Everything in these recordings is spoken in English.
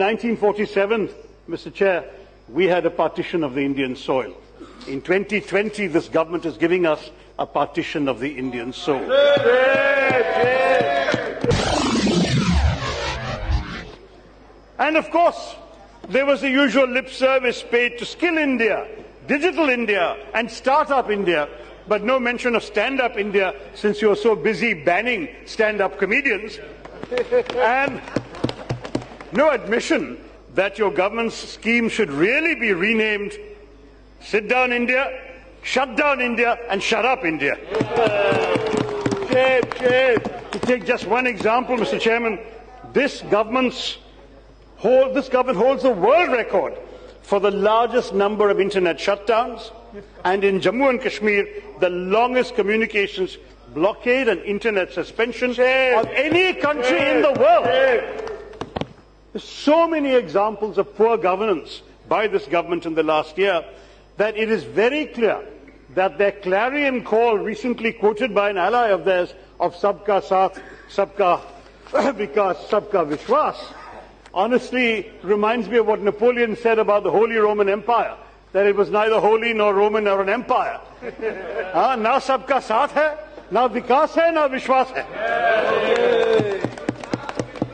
In 1947, Mr. Chair, we had a partition of the Indian soil. In 2020, this government is giving us a partition of the Indian soul. And of course, there was the usual lip service paid to Skill India, Digital India, and Startup India, but no mention of Stand-Up India, since you are so busy banning stand-up comedians, and no admission that your government's scheme should really be renamed Sit Down India, Shut Down India, and Shut Up India. To take just one example, Mr. Chairman, this government holds the world record for the largest number of internet shutdowns, and in Jammu and Kashmir, the longest communications blockade and internet suspension of any country in the world. There's so many examples of poor governance by this government in the last year that it is very clear that their clarion call, recently quoted by an ally of theirs, of Sabka Saath, Sabka Vikas, Sabka Vishwas, honestly reminds me of what Napoleon said about the Holy Roman Empire, that it was neither holy nor Roman nor an empire. Na Sabka Saath hai, na Vikas hai, na Vishwas hai.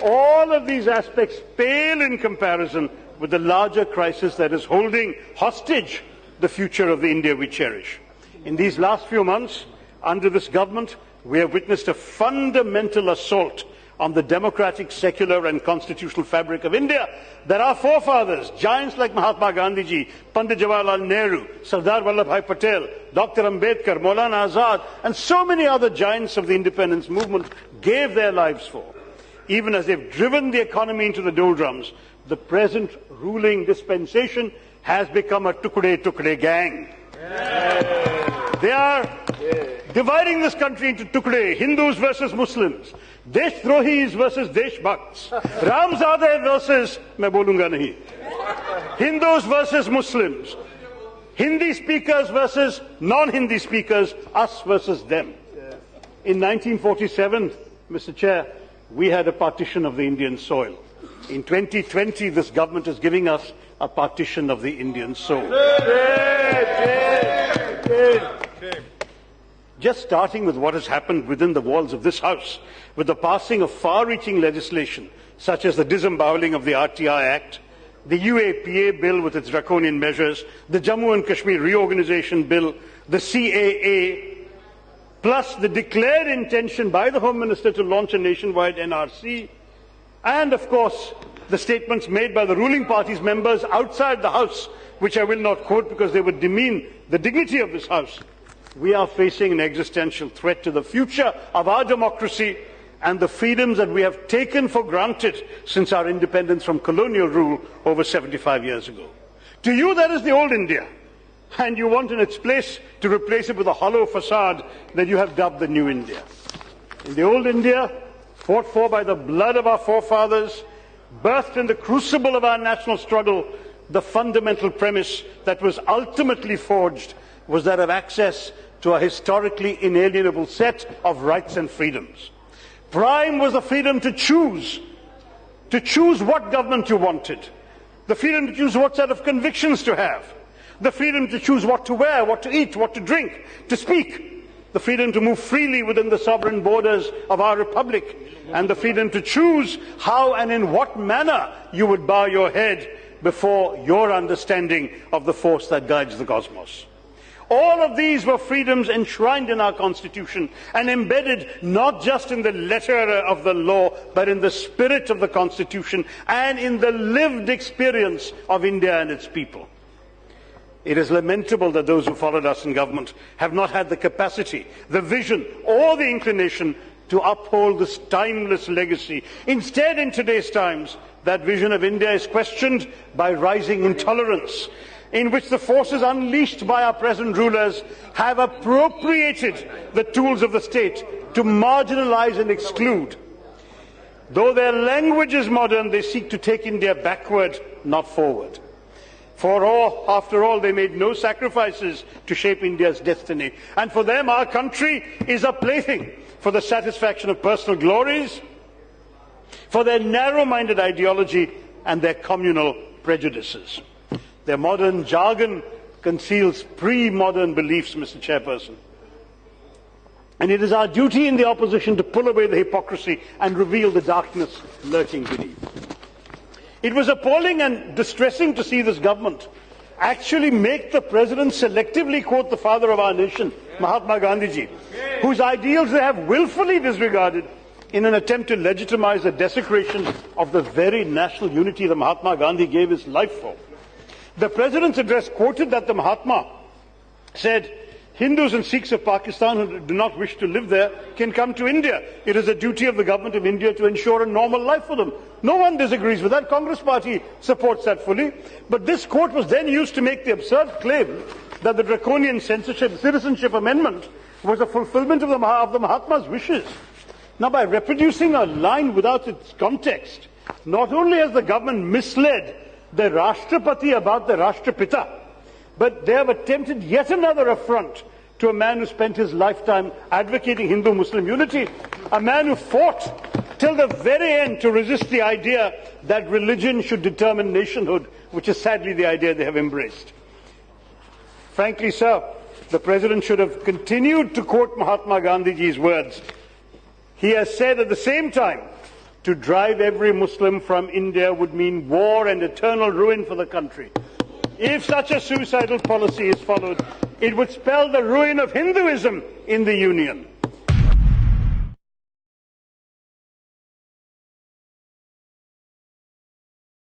All of these aspects pale in comparison with the larger crisis that is holding hostage the future of the India we cherish. In these last few months, under this government, we have witnessed a fundamental assault on the democratic, secular and constitutional fabric of India that our forefathers, giants like Mahatma Gandhi, Pandit Jawaharlal Nehru, Sardar Vallabhbhai Patel, Dr. Ambedkar, Maulana Azad, and so many other giants of the independence movement gave their lives for. Even as they've driven the economy into the doldrums, the present ruling dispensation has become a tukde gang. They are dividing this country into tukde, Hindus versus Muslims, Deshdrahis versus Deshbhakts, Ramzade versus, main bolunga nahi, Hindus versus Muslims, Hindi speakers versus non-Hindi speakers, us versus them. In 1947, Mr. Chair, we had a partition of the Indian soil. In 2020, this government is giving us a partition of the Indian soul. Just starting with what has happened within the walls of this House, with the passing of far-reaching legislation, such as the disemboweling of the RTI Act, the UAPA bill with its draconian measures, the Jammu and Kashmir reorganization bill, the CAA, plus the declared intention by the Home Minister to launch a nationwide NRC, and of course the statements made by the ruling party's members outside the House, which I will not quote because they would demean the dignity of this House. We are facing an existential threat to the future of our democracy and the freedoms that we have taken for granted since our independence from colonial rule over 75 years ago. To you, that is the old India, and you want in its place to replace it with a hollow facade that you have dubbed the new India. In the old India, fought for by the blood of our forefathers, birthed in the crucible of our national struggle, the fundamental premise that was ultimately forged was that of access to a historically inalienable set of rights and freedoms. Prime was the freedom to choose what government you wanted, the freedom to choose what set of convictions to have, the freedom to choose what to wear, what to eat, what to drink, to speak, the freedom to move freely within the sovereign borders of our republic, and the freedom to choose how and in what manner you would bow your head before your understanding of the force that guides the cosmos. All of these were freedoms enshrined in our Constitution and embedded not just in the letter of the law, but in the spirit of the Constitution and in the lived experience of India and its people. It is lamentable that those who followed us in government have not had the capacity, the vision, or the inclination to uphold this timeless legacy. Instead, in today's times, that vision of India is questioned by rising intolerance, in which the forces unleashed by our present rulers have appropriated the tools of the state to marginalize and exclude. Though their language is modern, they seek to take India backward, not forward. After all, they made no sacrifices to shape India's destiny. And for them, our country is a plaything for the satisfaction of personal glories, for their narrow-minded ideology, and their communal prejudices. Their modern jargon conceals pre-modern beliefs, Mr. Chairperson. And it is our duty in the opposition to pull away the hypocrisy and reveal the darkness lurking beneath. It was appalling and distressing to see this government actually make the President selectively quote the father of our nation, Mahatma Gandhiji, whose ideals they have willfully disregarded in an attempt to legitimize the desecration of the very national unity that Mahatma Gandhi gave his life for. The President's address quoted that the Mahatma said, Hindus and Sikhs of Pakistan who do not wish to live there can come to India. It is a duty of the government of India to ensure a normal life for them. No one disagrees with that. Congress party supports that fully. But this quote was then used to make the absurd claim that the draconian citizenship amendment was a fulfillment of the Mahatma's wishes. Now, by reproducing a line without its context, not only has the government misled the Rashtrapati about the Rashtrapita, but they have attempted yet another affront to a man who spent his lifetime advocating Hindu-Muslim unity, a man who fought till the very end to resist the idea that religion should determine nationhood, which is sadly the idea they have embraced. Frankly, sir, the President should have continued to quote Mahatma Gandhiji's words. He has said at the same time, to drive every Muslim from India would mean war and eternal ruin for the country. If such a suicidal policy is followed, it would spell the ruin of Hinduism in the Union.